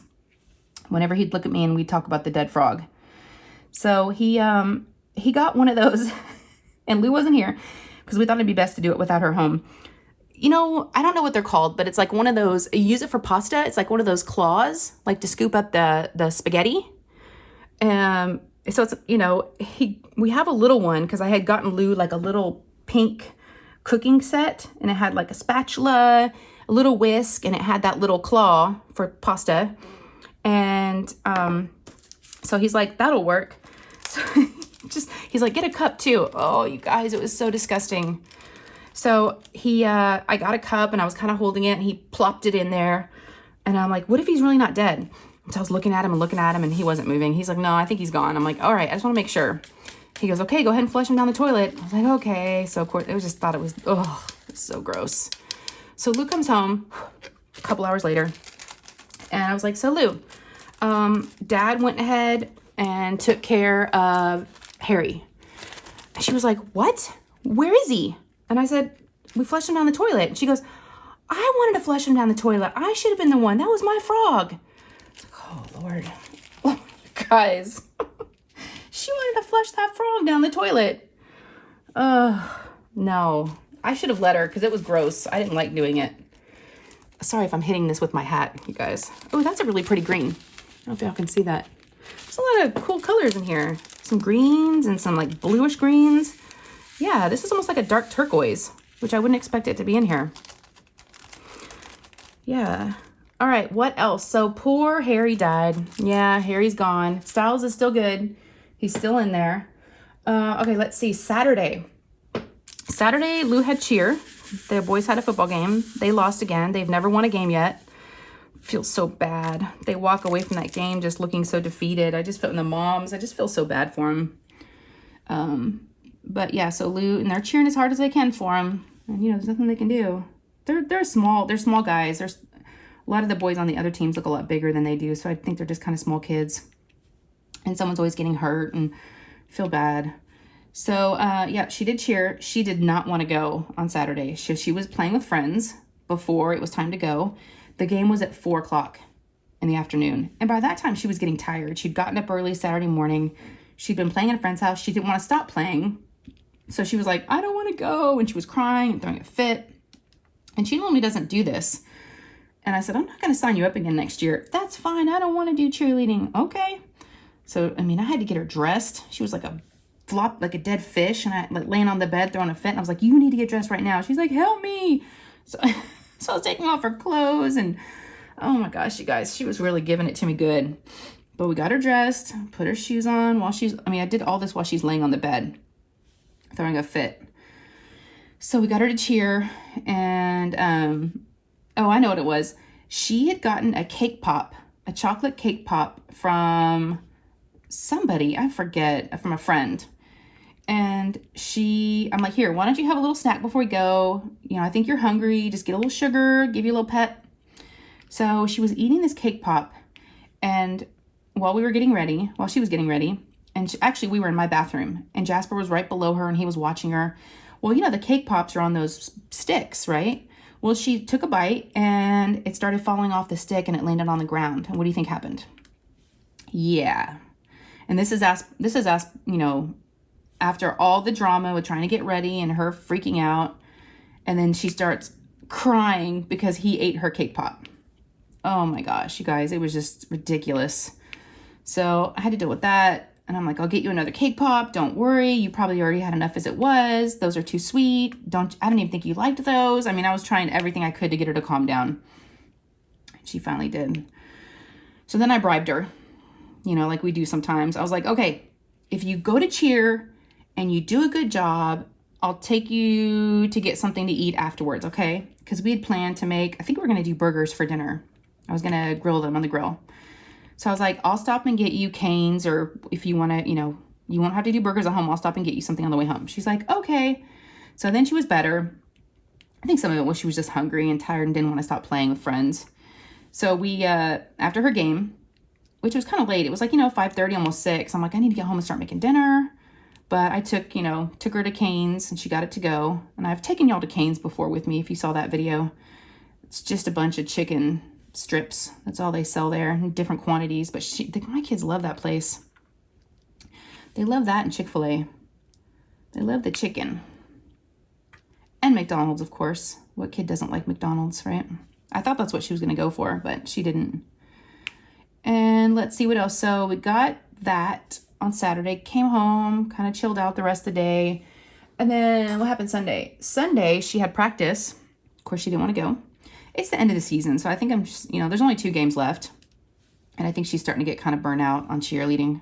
whenever he'd look at me and we'd talk about the dead frog. So he got one of those and Lou wasn't here because we thought it'd be best to do it without her home. I don't know what they're called, but it's like one of those, you use it for pasta. It's like one of those claws, like to scoop up the spaghetti. So it's, we have a little one because I had gotten Lou like a little pink cooking set, and it had like a spatula, a little whisk, and it had that little claw for pasta. And so he's like, that'll work. So he's like, get a cup too. Oh, you guys, it was so disgusting. So I got a cup and I was kind of holding it and he plopped it in there. And I'm like, what if he's really not dead? So I was looking at him and he wasn't moving. He's like, no, I think he's gone. I'm like, all right, I just want to make sure. He goes, okay, go ahead and flush him down the toilet. I was like, okay. So of course, it was so gross. So Lou comes home a couple hours later and I was like, so Lou, Dad went ahead and took care of Harry. And she was like, what? Where is he? And I said, we flushed him down the toilet. And she goes, I wanted to flush him down the toilet. I should have been the one. That was my frog. I was like, oh, Lord. Oh, guys. She wanted to flush that frog down the toilet. No. I should have let her because it was gross. I didn't like doing it. Sorry if I'm hitting this with my hat, you guys. Oh, that's a really pretty green. I don't know if y'all can see that. There's a lot of cool colors in here. Some greens and some like bluish greens. Yeah, this is almost like a dark turquoise, which I wouldn't expect it to be in here. Yeah. All right, what else? So poor Harry died. Yeah, Harry's gone. Styles is still good. He's still in there. Okay, let's see. Saturday, Lou had cheer. The boys had a football game. They lost again. They've never won a game yet. Feels so bad. They walk away from that game just looking so defeated. I just feel so bad for them. But yeah, so Lou, and they're cheering as hard as they can for him. And, there's nothing they can do. They're small guys. There's a lot of the boys on the other teams look a lot bigger than they do. So I think they're just kind of small kids. And someone's always getting hurt and feel bad. So, yeah, she did cheer. She did not want to go on Saturday. She was playing with friends before it was time to go. The game was at 4:00 in the afternoon. And by that time, she was getting tired. She'd gotten up early Saturday morning. She'd been playing at a friend's house. She didn't want to stop playing. So she was like, I don't want to go. And she was crying and throwing a fit. And she normally doesn't do this. And I said, I'm not going to sign you up again next year. That's fine. I don't want to do cheerleading. Okay. So, I had to get her dressed. She was like a flop, like a dead fish. And I laying on the bed, throwing a fit. And I was like, you need to get dressed right now. She's like, help me. So I was taking off her clothes. And oh my gosh, you guys, she was really giving it to me good. But we got her dressed, put her shoes on I did all this while she's laying on the bed, throwing a fit. So we got her to cheer, and, I know what it was. She had gotten a cake pop, a chocolate cake pop from somebody, I forget, from a friend. And I'm like, here, why don't you have a little snack before we go? You know, I think you're hungry. Just get a little sugar, give you a little pet. So she was eating this cake pop. And while she was getting ready, and actually we were in my bathroom, and Jasper was right below her and he was watching her. Well, you know, the cake pops are on those sticks, right? Well, she took a bite and it started falling off the stick and it landed on the ground. And what do you think happened? Yeah. And this is us, you know, after all the drama with trying to get ready and her freaking out. And then she starts crying because he ate her cake pop. Oh my gosh, you guys, it was just ridiculous. So I had to deal with that. And I'm like, I'll get you another cake pop. Don't worry. You probably already had enough as it was. Those are too sweet. I don't even think you liked those. I mean, I was trying everything I could to get her to calm down. She finally did. So then I bribed her, you know, like we do sometimes. I was like, okay, if you go to cheer and you do a good job, I'll take you to get something to eat afterwards, okay? Because we had planned to I think we were going to do burgers for dinner. I was going to grill them on the grill. So I was like, I'll stop and get you Cane's, or if you want to, you know, you won't have to do burgers at home. I'll stop and get you something on the way home. She's like, okay. So then she was better. I think some of it was she was just hungry and tired and didn't want to stop playing with friends. So we, after her game, which was kind of late, it was like, 5:30, almost 6. I'm like, I need to get home and start making dinner. But I took her to Cane's and she got it to go. And I've taken y'all to Cane's before with me if you saw that video. It's just a bunch of chicken strips. That's all they sell there in different quantities. But my kids love that place. They love that and Chick-fil-A. They love the chicken. And McDonald's, of course. What kid doesn't like McDonald's, right? I thought that's what she was going to go for, but she didn't. And let's see what else. So we got that on Saturday, came home, kind of chilled out the rest of the day. And then what happened Sunday? Sunday, she had practice. Of course, she didn't want to go. It's the end of the season, so I think I'm just, there's only 2 games left. And I think she's starting to get kind of burnt out on cheerleading.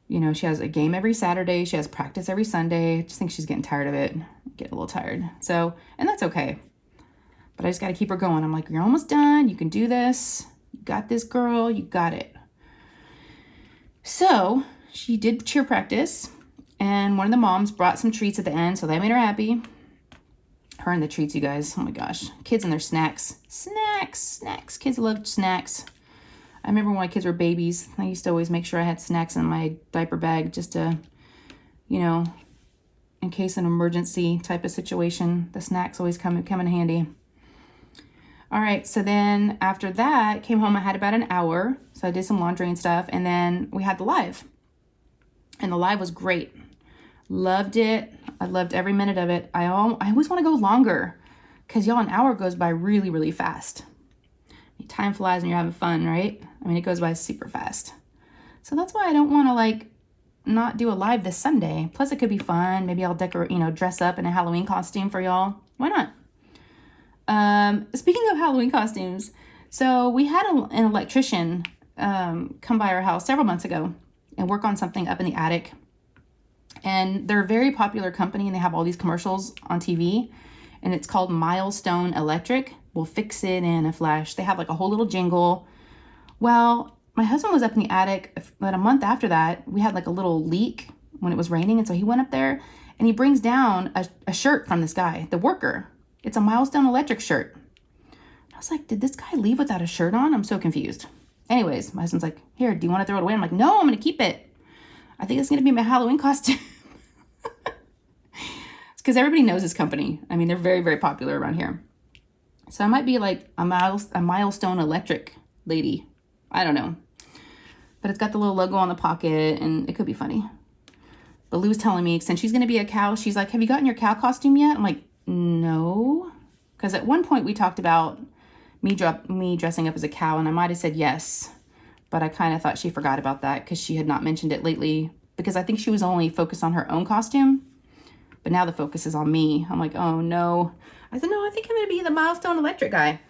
She has a game every Saturday. She has practice every Sunday. I just think she's getting tired of it. Getting a little tired. So, and that's okay. But I just got to keep her going. I'm like, you're almost done. You can do this. You got this, girl. You got it. So she did cheer practice. And one of the moms brought some treats at the end. So that made her happy. Her and the treats, you guys. Oh my gosh. Kids and their snacks. Snacks. Kids love snacks. I remember when my kids were babies, I used to always make sure I had snacks in my diaper bag just to, in case an emergency type of situation, the snacks always come in handy. All right, so then after that, came home, I had about an hour. So I did some laundry and stuff, and then we had the live. And the live was great. Loved it. I loved every minute of it. I always want to go longer because y'all, an hour goes by really, really fast. Time flies when you're having fun, right? I mean, it goes by super fast. So that's why I don't want to not do a live this Sunday. Plus it could be fun. Maybe I'll decorate, dress up in a Halloween costume for y'all. Why not? Speaking of Halloween costumes, so we had an electrician come by our house several months ago and work on something up in the attic. And they're a very popular company and they have all these commercials on TV. And it's called Milestone Electric. We'll fix it in a flash. They have a whole little jingle. Well, my husband was up in the attic, but a month after that, we had a little leak when it was raining. And so he went up there and he brings down a shirt from this guy, the worker. It's a Milestone Electric shirt. I was like, did this guy leave without a shirt on? I'm so confused. Anyways, my husband's like, here, do you want to throw it away? I'm like, no, I'm going to keep it. I think it's going to be my Halloween costume. It's because everybody knows this company. I mean, they're very, very popular around here. So I might be a Milestone Electric lady. I don't know. But it's got the little logo on the pocket and it could be funny. But Lou's telling me, since she's going to be a cow, she's like, have you gotten your cow costume yet? I'm like, no. Because at one point we talked about me dressing up as a cow and I might have said yes. But I kind of thought she forgot about that because she had not mentioned it lately. Because I think she was only focused on her own costume. But now the focus is on me. I'm like, oh no. I said, no, I think I'm going to be the Milestone Electric guy.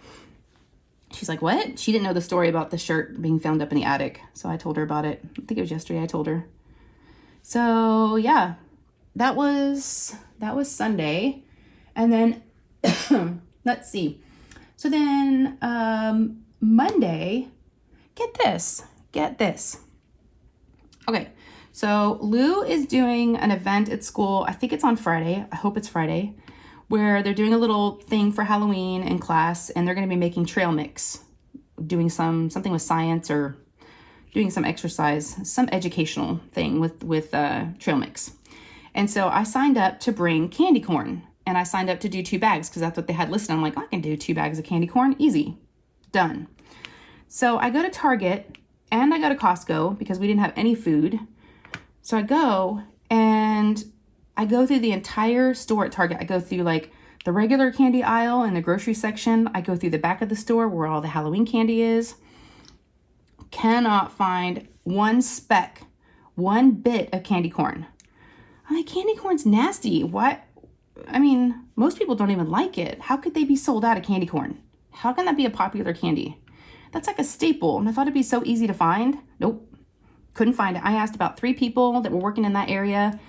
She's like, what? She didn't know the story about the shirt being found up in the attic. So I told her about it. I think it was yesterday I told her. So yeah, that was Sunday. And then, let's see. So then Monday, get this. Okay, so Lou is doing an event at school. I think it's on Friday. I hope it's Friday, where they're doing a little thing for Halloween in class, and they're going to be making trail mix, doing something with science or doing some exercise, some educational thing with trail mix. And so I signed up to bring candy corn, and I signed up to do 2 bags because that's what they had listed. I'm like, I can do 2 bags of candy corn, easy, done. So I go to Target and I go to Costco because we didn't have any food. So I go and I go through the entire store at Target. I go through like the regular candy aisle in the grocery section. I go through the back of the store where all the Halloween candy is. Cannot find one speck, one bit of candy corn. I'm like, candy corn's nasty. What? I mean, most people don't even like it. How could they be sold out of candy corn? How can that be a popular candy? That's like a staple, and I thought it'd be so easy to find. Nope, couldn't find it. I asked about 3 people that were working in that area.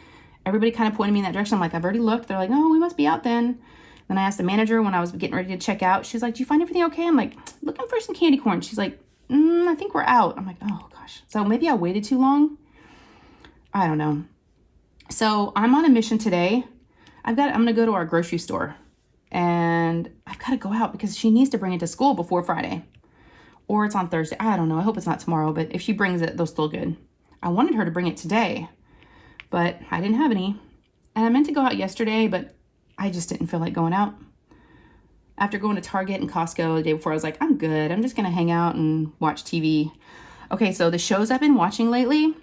Everybody kind of pointed me in that direction. I'm like, I've already looked. They're like, oh, we must be out then. Then I asked the manager when I was getting ready to check out. She's like, do you find everything okay? I'm like, looking for some candy corn. She's like, I think we're out. I'm like, oh gosh. So maybe I waited too long. I don't know. So I'm on a mission today. I'm going to go to our grocery store, and I've got to go out because she needs to bring it to school before Friday. Or it's on Thursday. I don't know. I hope it's not tomorrow, but if she brings it, they'll still good. I wanted her to bring it today, but I didn't have any. And I meant to go out yesterday, but I just didn't feel like going out. After going to Target and Costco the day before, I was like, I'm good. I'm just going to hang out and watch TV. Okay, so the shows I've been watching lately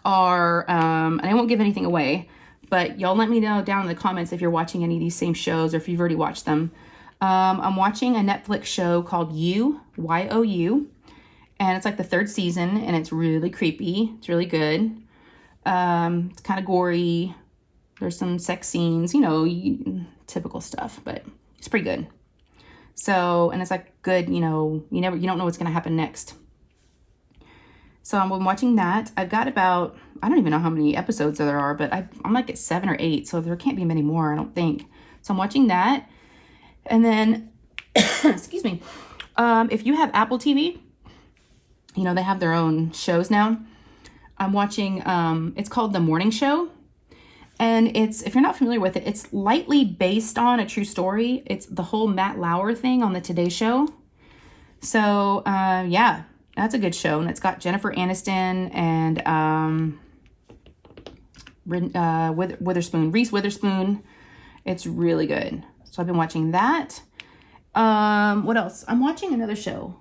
are, and I won't give anything away, but y'all let me know down in the comments if you're watching any of these same shows or if you've already watched them. I'm watching a Netflix show called You, Y-O-U, and it's like the 3rd season, and it's really creepy. It's really good. It's kind of gory. There's some sex scenes, typical stuff, but it's pretty good. So, and it's like good, you don't know what's going to happen next. So I'm watching that. I've got about, I don't even know how many episodes there are, but I'm like at 7 or 8, so there can't be many more, I don't think. So I'm watching that. And then, excuse me, if you have Apple TV, they have their own shows now. I'm watching, it's called The Morning Show. And if you're not familiar with it, it's lightly based on a true story. It's the whole Matt Lauer thing on the Today Show. So, yeah, that's a good show. And it's got Jennifer Aniston and Reese Witherspoon. It's really good. So I've been watching that. What else? I'm watching another show.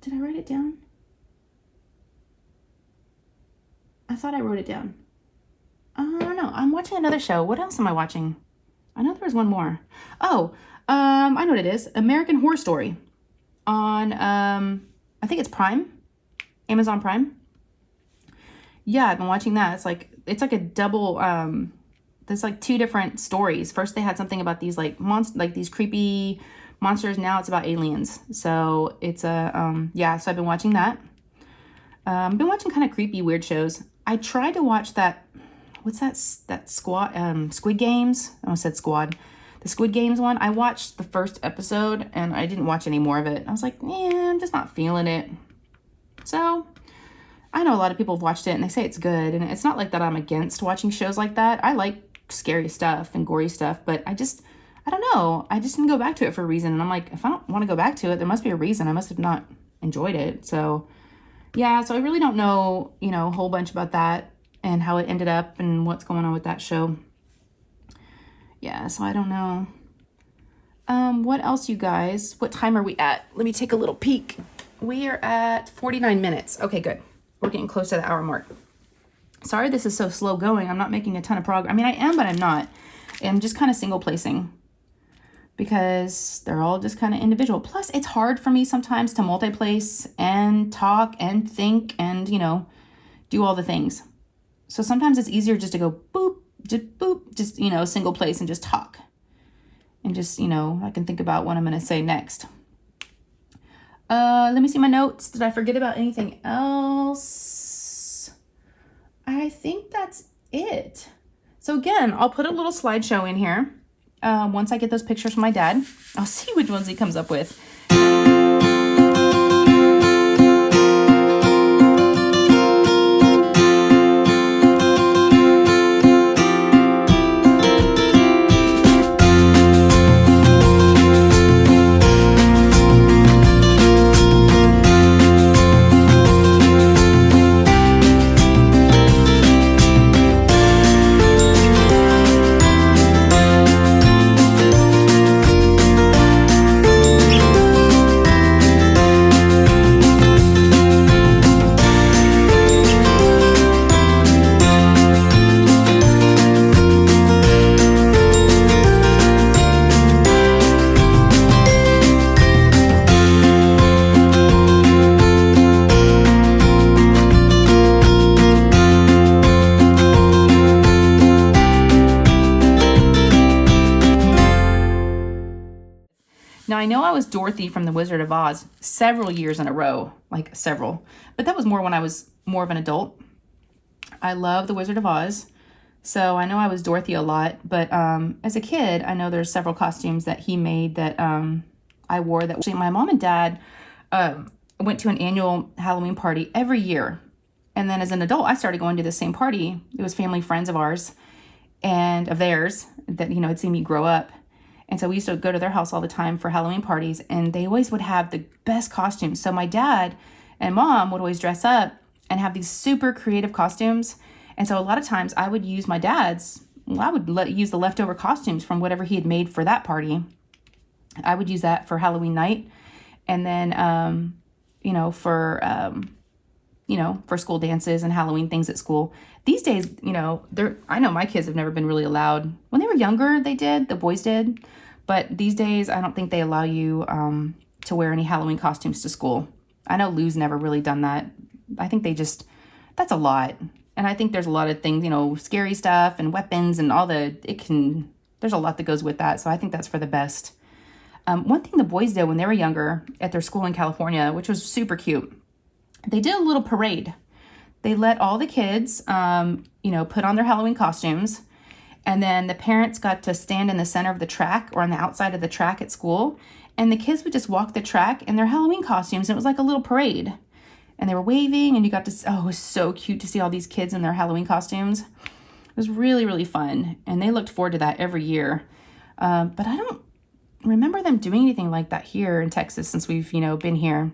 Did I write it down? I thought I wrote it down. I don't know. I'm watching another show. What else am I watching? I know there was one more. Oh, I know what it is. American Horror Story on, I think it's Prime, Amazon Prime. Yeah, I've been watching that. It's like a double, there's like 2 different stories. First they had something about these like these creepy monsters. Now it's about aliens. So it's so I've been watching that. I've been watching kind of creepy, weird shows. I tried to watch that, what's that Squid Games? I almost said Squad. The Squid Games one. I watched the first episode and I didn't watch any more of it. I was like, I'm just not feeling it. So I know a lot of people have watched it and they say it's good. And it's not like that I'm against watching shows like that. I like scary stuff and gory stuff, but I don't know. I just didn't go back to it for a reason. And I'm like, if I don't want to go back to it, there must be a reason. I must have not enjoyed it. So yeah, so I really don't know, a whole bunch about that and how it ended up and what's going on with that show. Yeah, so I don't know. What else, you guys? What time are we at? Let me take a little peek. We are at 49 minutes. Okay, good. We're getting close to the hour mark. Sorry this is so slow going. I'm not making a ton of progress. I mean, I am, but I'm not. I'm just kind of single placing because they're all just kind of individual. Plus, it's hard for me sometimes to multi-place and talk and think and, do all the things. So sometimes it's easier just to go boop, just, single place and just talk. And just, I can think about what I'm going to say next. Let me see my notes. Did I forget about anything else? I think that's it. So again, I'll put a little slideshow in here once I get those pictures from my dad. I'll see which ones he comes up with. Now, I know I was Dorothy from The Wizard of Oz several years in a row, like several, but that was more when I was more of an adult. I love The Wizard of Oz, so I know I was Dorothy a lot, but as a kid, I know there's several costumes that he made that I wore that actually my mom and dad went to an annual Halloween party every year. And then as an adult, I started going to the same party. It was family friends of ours and of theirs that, you know, had seen me grow up. And so we used to go to their house all the time for Halloween parties, and they always would have the best costumes. So my dad and mom would always dress up and have these super creative costumes. And so a lot of times I would use my dad's, use the leftover costumes from whatever he had made for that party. I would use that for Halloween night. And then, for school dances and Halloween things at school. These days, I know my kids have never been really allowed. When they were younger, they did, the boys did. But these days, I don't think they allow you to wear any Halloween costumes to school. I know Lou's never really done that. I think that's a lot. And I think there's a lot of things, scary stuff and weapons and there's a lot that goes with that. So I think that's for the best. One thing the boys did when they were younger at their school in California, which was super cute, they did a little parade. They let all the kids, put on their Halloween costumes. And then the parents got to stand in the center of the track or on the outside of the track at school. And the kids would just walk the track in their Halloween costumes. And it was like a little parade. And they were waving, and you got to, it was so cute to see all these kids in their Halloween costumes. It was really, really fun. And they looked forward to that every year. But I don't remember them doing anything like that here in Texas since we've, been here.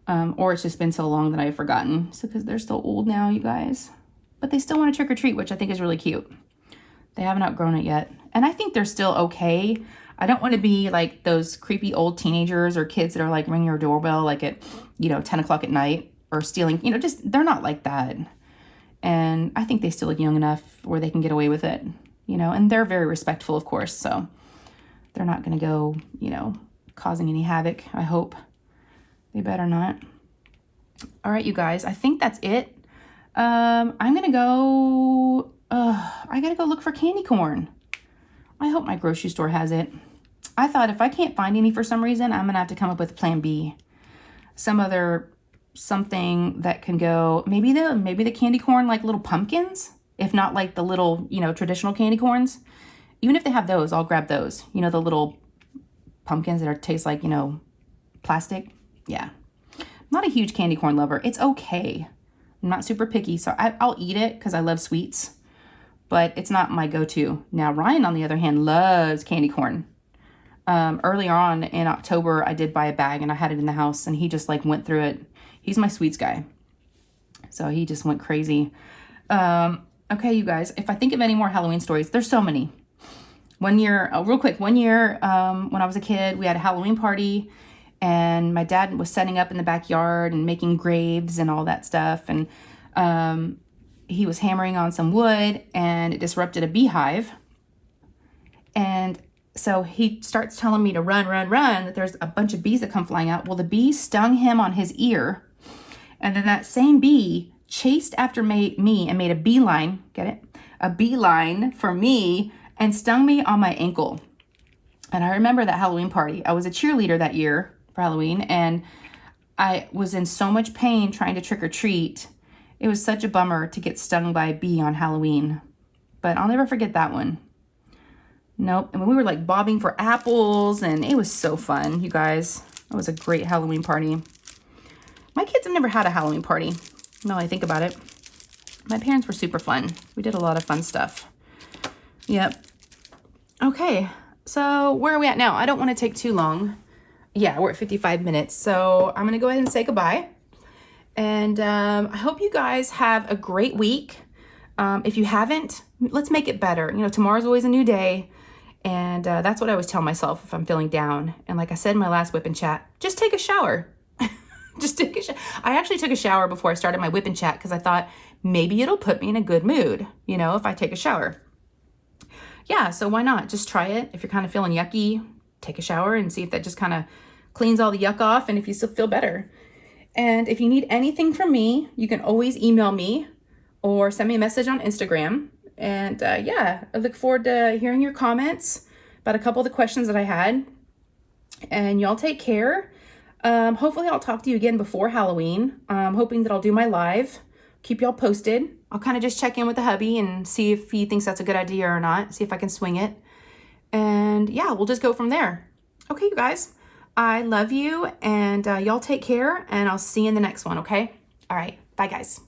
Or it's just been so long that I've forgotten. So because they're so old now, you guys. But they still want to trick or treat, which I think is really cute. They haven't outgrown it yet. And I think they're still okay. I don't want to be like those creepy old teenagers or kids that are like ringing your doorbell like at, 10 o'clock at night or stealing, they're not like that. And I think they still look young enough where they can get away with it, and they're very respectful, of course. So they're not going to go, causing any havoc, I hope. They better not. All right, you guys, I think that's it. I'm going to go, I got to go look for candy corn. I hope my grocery store has it. I thought if I can't find any for some reason, I'm going to have to come up with plan B. Something that can go, maybe the candy corn, like little pumpkins, if not like the little, traditional candy corns. Even if they have those, I'll grab those. The little pumpkins that taste like, plastic. Yeah. I'm not a huge candy corn lover. It's okay. I'm not super picky, so I'll eat it because I love sweets, but it's not my go-to. Now, Ryan, on the other hand, loves candy corn. Earlier on in October, I did buy a bag and I had it in the house, and he just went through it. He's my sweets guy, so he just went crazy. Okay, you guys, if I think of any more Halloween stories, there's so many. One year, when I was a kid, we had a Halloween party. And my dad was setting up in the backyard and making graves and all that stuff. And he was hammering on some wood, and it disrupted a beehive. And so he starts telling me to run, that there's a bunch of bees that come flying out. Well, the bee stung him on his ear. And then that same bee chased after me and made a beeline, get it? A beeline for me and stung me on my ankle. And I remember that Halloween party. I was a cheerleader that year for Halloween, and I was in so much pain trying to trick or treat. It was such a bummer to get stung by a bee on Halloween, but I'll never forget that one. Nope. And we were like bobbing for apples, and it was so fun, you guys. It was a great Halloween party. My kids have never had a Halloween party, now that I think about it. My parents were super fun. We did a lot of fun stuff. Yep. Okay, so where are we at now? I don't want to take too long. Yeah, we're at 55 minutes. So I'm going to go ahead and say goodbye. And I hope you guys have a great week. If you haven't, let's make it better. You know, tomorrow's always a new day. And that's what I always tell myself if I'm feeling down. And like I said in my last whip and chat, just take a shower. Just take a shower. I actually took a shower before I started my whip and chat because I thought maybe it'll put me in a good mood, you know, if I take a shower. Yeah, so why not? Just try it. If you're kind of feeling yucky, take a shower and see if that just kind of cleans all the yuck off and if you still feel better. And if you need anything from me, you can always email me or send me a message on Instagram. And yeah, I look forward to hearing your comments about a couple of the questions that I had. And y'all take care. Hopefully I'll talk to you again before Halloween. I'm hoping that I'll do my live. Keep y'all posted. I'll kind of just check in with the hubby and see if he thinks that's a good idea or not. See if I can swing it. And yeah, we'll just go from there. Okay, you guys. I love you, and y'all take care, and I'll see you in the next one, okay? All right. Bye, guys.